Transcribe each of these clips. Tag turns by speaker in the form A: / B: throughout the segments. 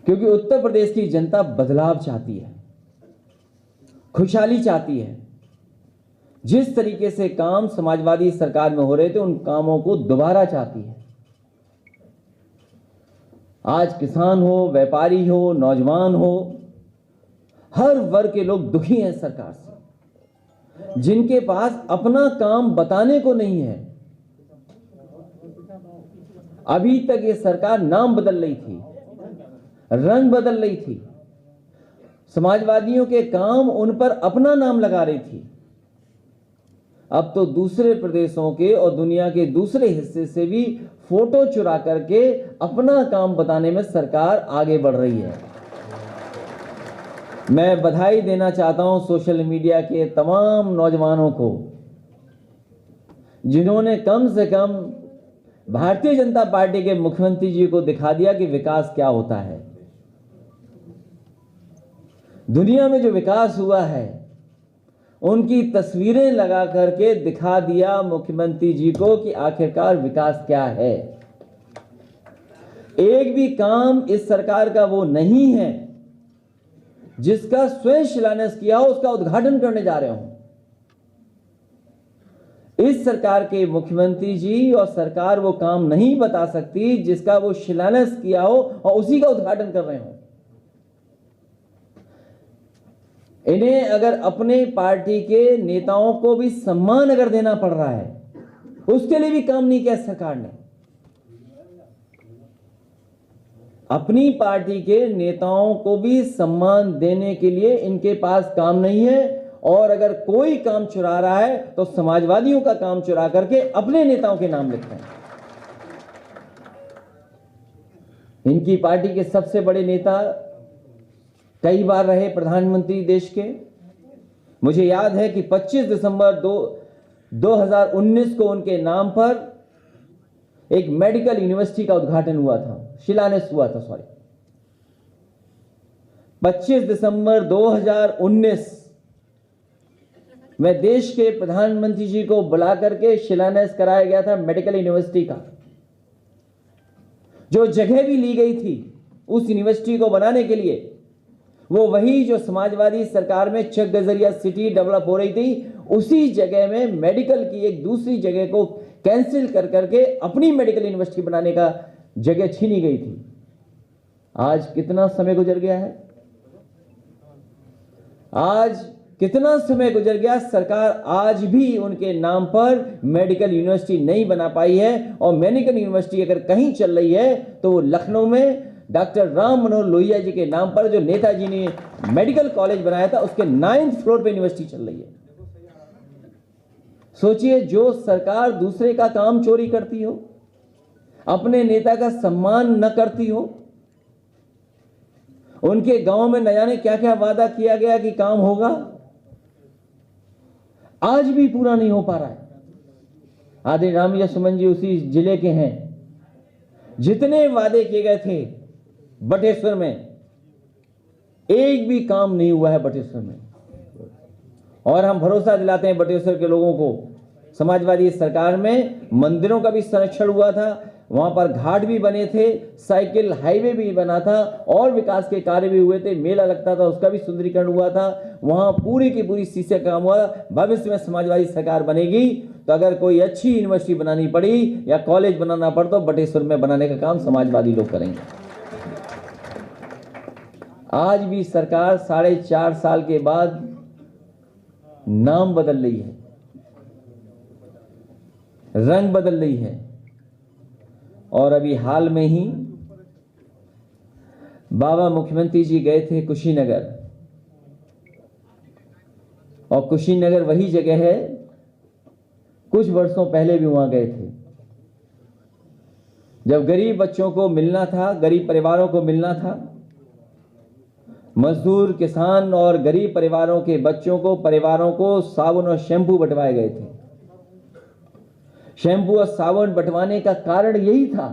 A: क्योंकि उत्तर प्रदेश की जनता बदलाव चाहती है, खुशहाली चाहती है। जिस तरीके से काम समाजवादी सरकार में हो रहे थे, उन कामों को दोबारा चाहती है। आज किसान हो, व्यापारी हो, नौजवान हो, हर वर्ग के लोग दुखी हैं सरकार से। जिनके पास अपना काम बताने को नहीं है, अभी तक ये सरकार नाम बदल रही थी, रंग बदल रही थी, समाजवादियों के काम उन पर अपना नाम लगा रही थी। अब तो दूसरे प्रदेशों के और दुनिया के दूसरे हिस्से से भी फोटो चुरा करके अपना काम बताने में सरकार आगे बढ़ रही है। मैं बधाई देना चाहता हूं सोशल मीडिया के तमाम नौजवानों को, जिन्होंने कम से कम भारतीय जनता पार्टी के मुख्यमंत्री जी को दिखा दिया कि विकास क्या होता है। दुनिया में जो विकास हुआ है, उनकी तस्वीरें लगा करके दिखा दिया मुख्यमंत्री जी को कि आखिरकार विकास क्या है। एक भी काम इस सरकार का वो नहीं है जिसका स्वयं शिलान्यास किया हो, उसका उद्घाटन करने जा रहे हो। इस सरकार के मुख्यमंत्री जी और सरकार वो काम नहीं बता सकती जिसका वो शिलान्यास किया हो और उसी का उद्घाटन कर रहे हो। इन्हें अगर अपने पार्टी के नेताओं को भी सम्मान अगर देना पड़ रहा है, उसके लिए भी काम नहीं किया सरकार ने। अपनी पार्टी के नेताओं को भी सम्मान देने के लिए इनके पास काम नहीं है, और अगर कोई काम चुरा रहा है तो समाजवादियों का काम चुरा करके अपने नेताओं के नाम लिखते हैं। इनकी पार्टी के सबसे बड़े नेता कई बार रहे प्रधानमंत्री देश के। मुझे याद है कि 25 दिसंबर 2019 को उनके नाम पर एक मेडिकल यूनिवर्सिटी का उद्घाटन हुआ था, शिलान्यास हुआ था, 25 दिसंबर 2019 में देश के प्रधानमंत्री जी को बुला करके शिलान्यास कराया गया था मेडिकल यूनिवर्सिटी का। जो जगह भी ली गई थी उस यूनिवर्सिटी को बनाने के लिए, वो वही जो समाजवादी सरकार में चक गजरिया सिटी डेवलप हो रही थी, उसी जगह में मेडिकल की एक दूसरी जगह को कैंसिल कर करके अपनी मेडिकल यूनिवर्सिटी बनाने का जगह छीनी गई थी। आज कितना समय गुजर गया है, आज कितना समय गुजर गया, सरकार आज भी उनके नाम पर मेडिकल यूनिवर्सिटी नहीं बना पाई है। और मेडिकल यूनिवर्सिटी अगर कहीं चल रही है तो वो लखनऊ में डॉक्टर राम मनोहर लोहिया जी के नाम पर जो नेताजी ने मेडिकल कॉलेज बनाया था, उसके 9th फ्लोर पे यूनिवर्सिटी चल रही है। सोचिए, जो सरकार दूसरे का काम चोरी करती हो, अपने नेता का सम्मान न करती हो, उनके गांव में न जाने क्या क्या वादा किया गया कि काम होगा, आज भी पूरा नहीं हो पा रहा है। आदरणीय रामविजय सुमन जी उसी जिले के हैं। जितने वादे किए गए थे बटेश्वर में, एक भी काम नहीं हुआ है बटेश्वर में। और हम भरोसा दिलाते हैं बटेश्वर के लोगों को, समाजवादी सरकार में मंदिरों का भी संरक्षण हुआ था, वहां पर घाट भी बने थे, साइकिल हाईवे भी बना था, और विकास के कार्य भी हुए थे, मेला लगता था उसका भी सुंदरीकरण हुआ था, वहां पूरी की पूरी शीशे काम हुआ। भविष्य में समाजवादी सरकार बनेगी तो अगर कोई अच्छी यूनिवर्सिटी बनानी पड़ी या कॉलेज बनाना पड़ तो बटेश्वर में बनाने का काम समाजवादी लोग करेंगे। आज भी सरकार 4.5 साल के बाद नाम बदल रही है, रंग बदल रही है। और अभी हाल में ही बाबा मुख्यमंत्री जी गए थे कुशीनगर, और कुशीनगर वही जगह है, कुछ वर्षों पहले भी वहां गए थे, जब गरीब बच्चों को मिलना था, गरीब परिवारों को मिलना था। मजदूर, किसान और गरीब परिवारों के बच्चों को, परिवारों को साबुन और शैंपू बंटवाए गए थे। शैंपू और साबुन बंटवाने का कारण यही था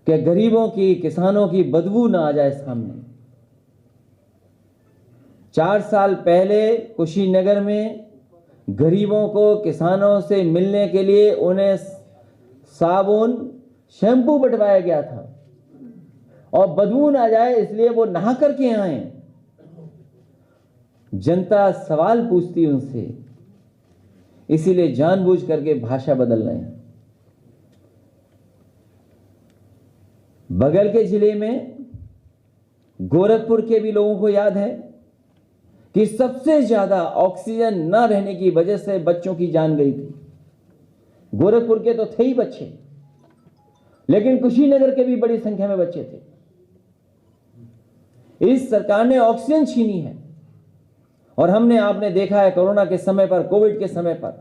A: कि गरीबों की, किसानों की बदबू ना आ जाए सामने। 4 साल पहले कुशीनगर में गरीबों को, किसानों से मिलने के लिए उन्हें साबुन, शैंपू बंटवाया गया था। और बदबू ना जाए इसलिए वो नहा करके आए। जनता सवाल पूछती उनसे, इसीलिए जानबूझ करके भाषा बदल रहे हैं। बगल के जिले में गोरखपुर के भी लोगों को याद है कि सबसे ज्यादा ऑक्सीजन न रहने की वजह से बच्चों की जान गई थी। गोरखपुर के तो थे ही बच्चे, लेकिन कुशीनगर के भी बड़ी संख्या में बच्चे थे। इस सरकार ने ऑक्सीजन छीनी है और आपने देखा है कोरोना के समय पर, कोविड के समय पर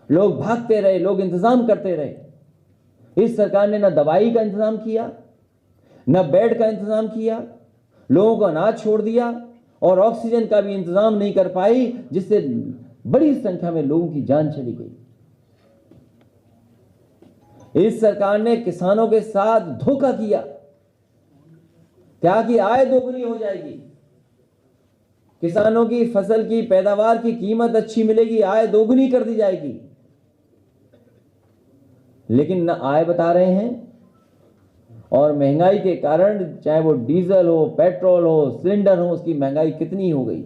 A: लोग भागते रहे, लोग इंतजाम करते रहे। इस सरकार ने न दवाई का इंतजाम किया, न बेड का इंतजाम किया, लोगों को अनाज छोड़ दिया और ऑक्सीजन का भी इंतजाम नहीं कर पाई, जिससे बड़ी संख्या में लोगों की जान चली गई। इस सरकार ने किसानों के साथ धोखा किया, क्या कि आय दोगुनी हो जाएगी, किसानों की फसल की पैदावार की कीमत अच्छी मिलेगी, आय दोगुनी कर दी जाएगी। लेकिन न आय बता रहे हैं और महंगाई के कारण, चाहे वो डीजल हो, पेट्रोल हो, सिलेंडर हो, उसकी महंगाई कितनी हो गई।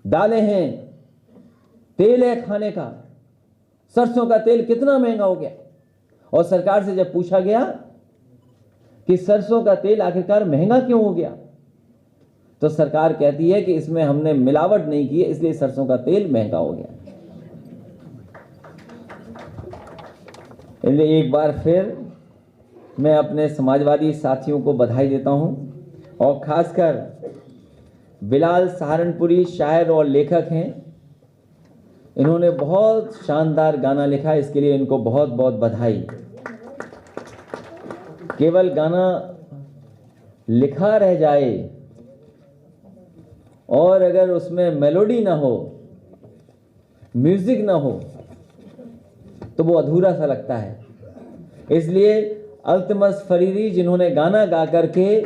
A: दालें हैं, तेल है खाने का, सरसों का तेल कितना महंगा हो गया। और सरकार से जब पूछा गया कि सरसों का तेल आखिरकार महंगा क्यों हो गया, तो सरकार कहती है कि इसमें हमने मिलावट नहीं की है, इसलिए सरसों का तेल महंगा हो गया। इसलिए एक बार फिर मैं अपने समाजवादी साथियों को बधाई देता हूं और खासकर बिलाल सहारनपुरी शायर और लेखक हैं, इन्होंने बहुत शानदार गाना लिखा, इसके लिए इनको बहुत बहुत बधाई। केवल गाना लिखा रह जाए और अगर उसमें मेलोडी ना हो, म्यूजिक ना हो, तो वो अधूरा सा लगता है। इसलिए अल्तमस फरीदी, जिन्होंने गाना गा करके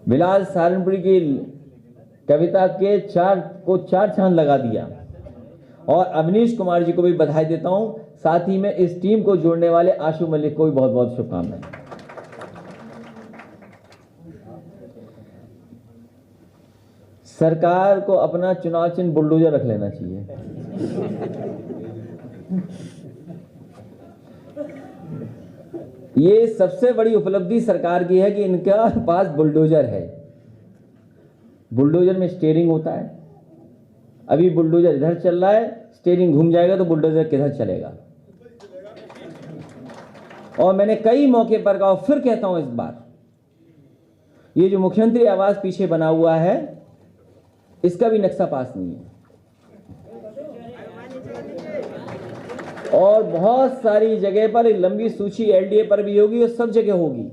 A: बिलाल सहारनपुरी की कविता के चार चांद लगा दिया, और अवनीश कुमार जी को भी बधाई देता हूं। साथ ही में इस टीम को जोड़ने वाले आशु मलिक को भी बहुत बहुत शुभकामनाएं। सरकार को अपना चुनाव चिन्ह बुलडोजर रख लेना चाहिए। ये सबसे बड़ी उपलब्धि सरकार की है कि इनका पास बुलडोजर है। बुलडोजर में स्टीयरिंग होता है, अभी बुलडोजर इधर चल रहा है, स्टीयरिंग घूम जाएगा तो बुलडोजर किधर चलेगा। और मैंने कई मौके पर कहा, फिर कहता हूं इस बार, ये जो मुख्यमंत्री आवास पीछे बना हुआ है, इसका भी नक्शा पास नहीं है। और बहुत सारी जगह पर लंबी सूची एलडीए पर भी होगी और सब जगह होगी।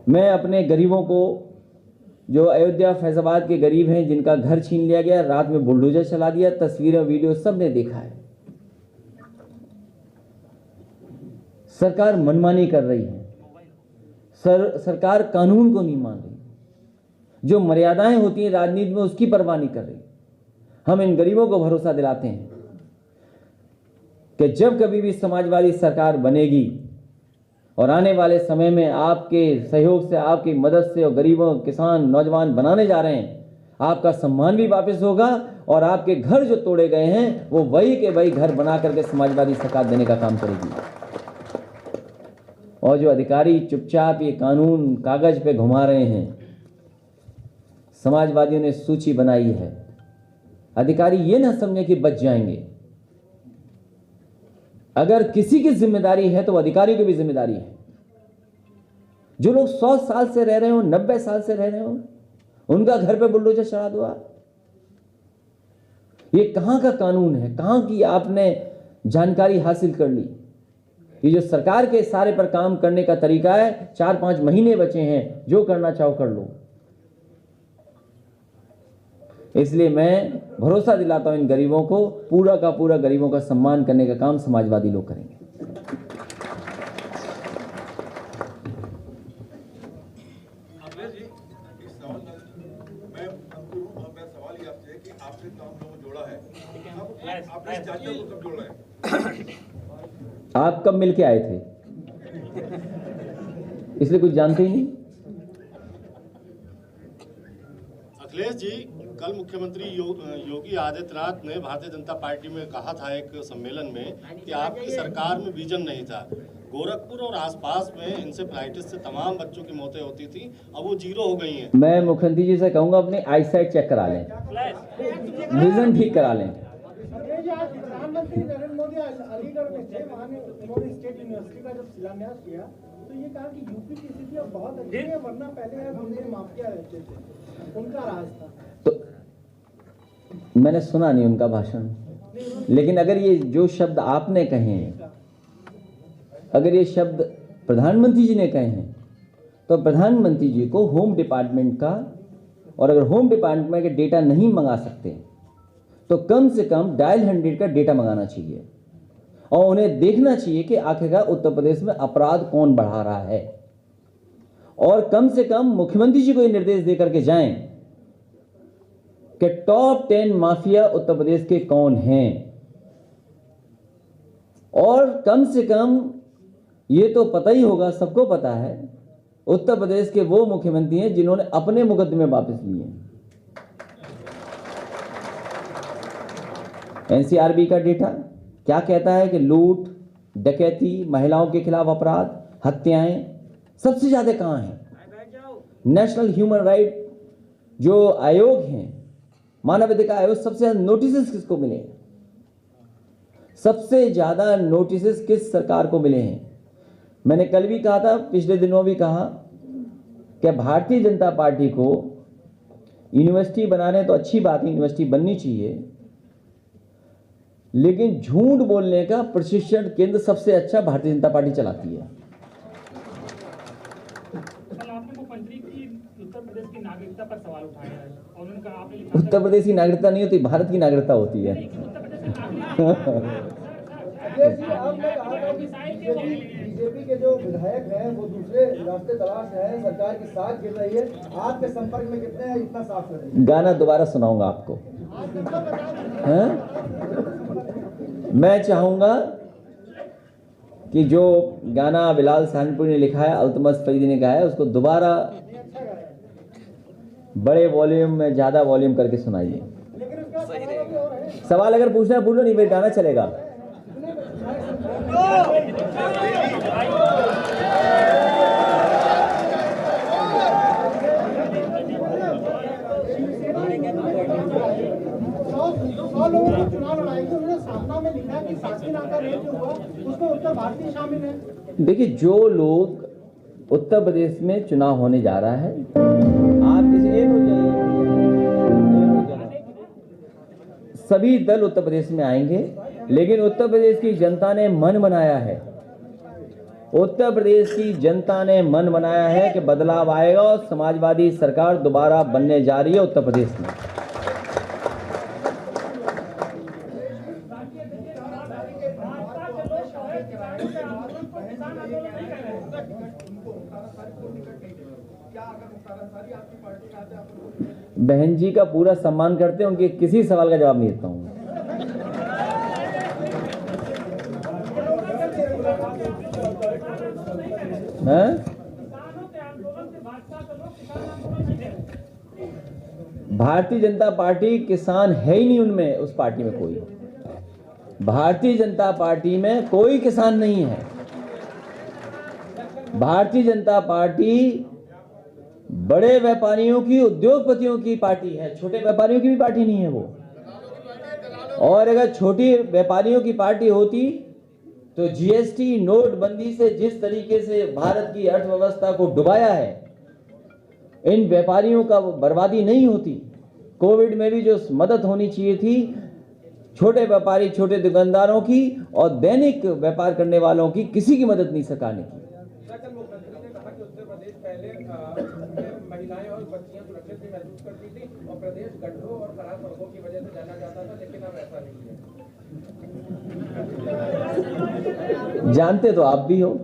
A: मैं अपने गरीबों को, जो अयोध्या फैजाबाद के गरीब हैं, जिनका घर छीन लिया गया, रात में बुलडोजर चला दिया, तस्वीरें वीडियो सब ने देखा है। सरकार मनमानी कर रही है, सरकार कानून को नहीं मान रही, जो मर्यादाएं होती हैं राजनीति में उसकी परवाह नहीं कर रही। हम इन गरीबों को भरोसा दिलाते हैं कि जब कभी भी समाजवादी सरकार बनेगी और आने वाले समय में आपके सहयोग से, आपकी मदद से, और गरीबों, किसान, नौजवान बनाने जा रहे हैं, आपका सम्मान भी वापस होगा और आपके घर जो तोड़े गए हैं वो वही के वही घर बना करके समाजवादी सरकार देने का काम करेगी। और जो अधिकारी चुपचाप ये कानून कागज पे घुमा रहे हैं, समाजवादियों ने सूची बनाई है। अधिकारी ये ना समझे कि बच जाएंगे। अगर किसी की जिम्मेदारी है तो अधिकारियों की भी जिम्मेदारी है। जो लोग 100 साल से रह रहे हो, 90 साल से रह रहे हो, उनका घर पे बुलडोजर चढ़ा दो आप। ये कहां का कानून है, कहां की आपने जानकारी हासिल कर ली। ये जो सरकार के इशारे पर काम करने का तरीका है, 4-5 महीने बचे हैं, जो करना चाहो कर लो। इसलिए मैं भरोसा दिलाता हूं इन गरीबों को, पूरा का पूरा गरीबों का सम्मान करने का काम समाजवादी लोग करेंगे। आप कब मिल के आए थे, इसलिए कुछ जानते ही नहीं।
B: अखिलेश जी, कल मुख्यमंत्री योगी आदित्यनाथ ने भारतीय जनता पार्टी में कहा था एक सम्मेलन में कि आपकी सरकार में विजन नहीं था। गोरखपुर और आसपास में इंसेफ्लाइटिस से तमाम बच्चों की मौतें होती थी, अब वो 0 हो गई हैं।
A: मैं मुख्यमंत्री जी से कहूंगा अपनी आईसाइट चेक करा लें, विजन ठीक करा लें।
C: प्रधानमंत्री नरेंद्र मोदी अलीगढ़ में थे, वहाँ उन्होंने स्टेट यूनिवर्सिटी का जब शिलान्यास किया तो ये कहा कि यूपी की स्थिति अब बहुत अच्छी है, वरना पहले यहाँ गुंडे माफिया रहते थे, उनका राज था।
A: तो मैंने सुना नहीं उनका भाषण, लेकिन अगर ये जो शब्द आपने कहे हैं, अगर ये शब्द प्रधानमंत्री जी ने कहे हैं, तो प्रधानमंत्री जी को होम डिपार्टमेंट का, और अगर होम डिपार्टमेंट के डेटा नहीं मंगा सकते तो कम से कम डायल 100 का डेटा मंगाना चाहिए और उन्हें देखना चाहिए कि आखिरकार उत्तर प्रदेश में अपराध कौन बढ़ा रहा है, और कम से कम मुख्यमंत्री जी को ये निर्देश देकर के जाएं कि टॉप 10 माफिया उत्तर प्रदेश के कौन हैं, और कम से कम ये तो पता ही होगा, सबको पता है, उत्तर प्रदेश के वो मुख्यमंत्री हैं जिन्होंने अपने मुकदमे वापस लिए। एनसीआरबी का डेटा क्या कहता है कि लूट, डकैती, महिलाओं के खिलाफ अपराध, हत्याएं सबसे ज्यादा कहां हैं। नेशनल ह्यूमन राइट जो आयोग हैं, मानवाधिकार आयोग, सबसे ज्यादा नोटिस किसको मिले हैं? सबसे ज्यादा नोटिस किस सरकार को मिले हैं? मैंने कल भी कहा था, पिछले दिनों भी कहा कि भारतीय जनता पार्टी को यूनिवर्सिटी बनाने तो अच्छी बात है, यूनिवर्सिटी बननी चाहिए, लेकिन झूठ बोलने का प्रशिक्षण केंद्र सबसे अच्छा भारतीय जनता पार्टी चलाती है।
D: मुख्यमंत्री की उत्तर प्रदेश की नागरिकता पर सवाल उठाया है और उन्होंने कहा, आपने लिखा
A: उत्तर प्रदेश की नागरिकता नहीं होती, भारत की नागरिकता होती है।
C: बीजेपी के जो विधायक हैं वो दूसरे रास्ते तलाश रहे हैं, सरकार की साथ गिर रही है, आपके संपर्क में कितने हैं, इतना साफ कर रही है?
A: गाना दोबारा सुनाऊंगा आपको। हैं? मैं चाहूंगा कि जो गाना बिलाल सहारनपुरी ने लिखा है, अल्तमस फरीदी ने गाया है, उसको दोबारा बड़े वॉल्यूम में, ज्यादा वॉल्यूम करके सुनाइए। सवाल अगर पूछना है पूछो, नहीं मेरा गाना चलेगा। देखिए, जो लोग उत्तर प्रदेश में चुनाव होने जा रहा है, आप किसी एक हो जाइए, सभी दल उत्तर प्रदेश में आएंगे, लेकिन उत्तर प्रदेश की जनता ने मन बनाया है, उत्तर प्रदेश की जनता ने मन बनाया है कि बदलाव आएगा और समाजवादी सरकार दोबारा बनने जा रही है उत्तर प्रदेश में। बहन जी का पूरा सम्मान करते हैं, उनके किसी सवाल का जवाब नहीं देता हूं। भारतीय जनता पार्टी किसान है ही नहीं, उनमें, उस पार्टी में कोई, भारतीय जनता पार्टी में कोई किसान नहीं है। भारतीय जनता पार्टी बड़े व्यापारियों की, उद्योगपतियों की पार्टी है, छोटे व्यापारियों की भी पार्टी नहीं है वो। और अगर छोटी व्यापारियों की पार्टी होती तो जीएसटी, नोटबंदी से जिस तरीके से भारत की अर्थव्यवस्था को डुबाया है, इन व्यापारियों का बर्बादी नहीं होती। कोविड में भी जो मदद होनी चाहिए थी छोटे व्यापारी, छोटे दुकानदारों की और दैनिक व्यापार करने वालों की, किसी की मदद नहीं सरकार ने की। महिलाएं और बच्चियां सुरक्षित भी महसूस करती थी और प्रदेश गड्ढों और खराब सड़कों की वजह से जाना जाता था, लेकिन अब ऐसा नहीं है। जानते तो आप भी हो,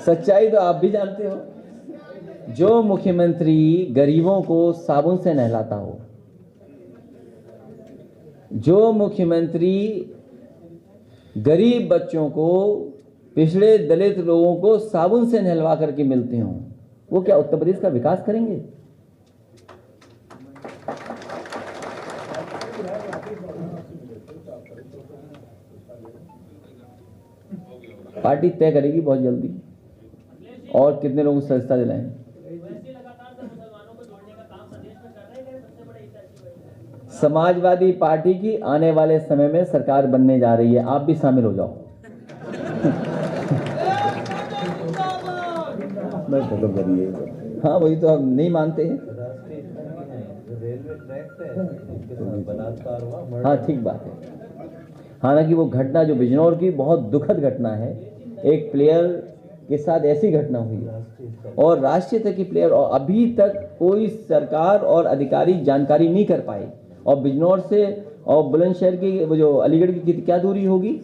A: सच्चाई तो आप भी जानते हो। जो मुख्यमंत्री गरीबों को साबुन से नहलाता हो, जो मुख्यमंत्री गरीब बच्चों को, पिछड़े दलित लोगों को साबुन से नहलवा करके मिलते हों, वो क्या उत्तर प्रदेश का विकास करेंगे? पार्टी तय करेगी बहुत जल्दी और कितने लोगों को सदस्यता दिलाएं। समाजवादी पार्टी की आने वाले समय में सरकार बनने जा रही है, आप भी शामिल हो जाओ। हाँ वही तो हम नहीं मानते हैं। हाँ ठीक बात है। हालांकि वो घटना जो बिजनौर की बहुत दुखद घटना है, एक प्लेयर के साथ ऐसी घटना हुई है और राष्ट्रीय स्तर की प्लेयर, और अभी तक कोई सरकार और अधिकारी जानकारी नहीं कर पाए। और बिजनौर से और बुलंदशहर की वो जो अलीगढ़ की क्या दूरी होगी?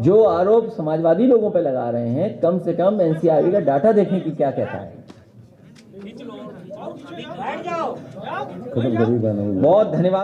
A: जो आरोप समाजवादी लोगों पे लगा रहे हैं, कम से कम एनसीआरबी का डाटा देखें कि क्या कहता है। बहुत धन्यवाद।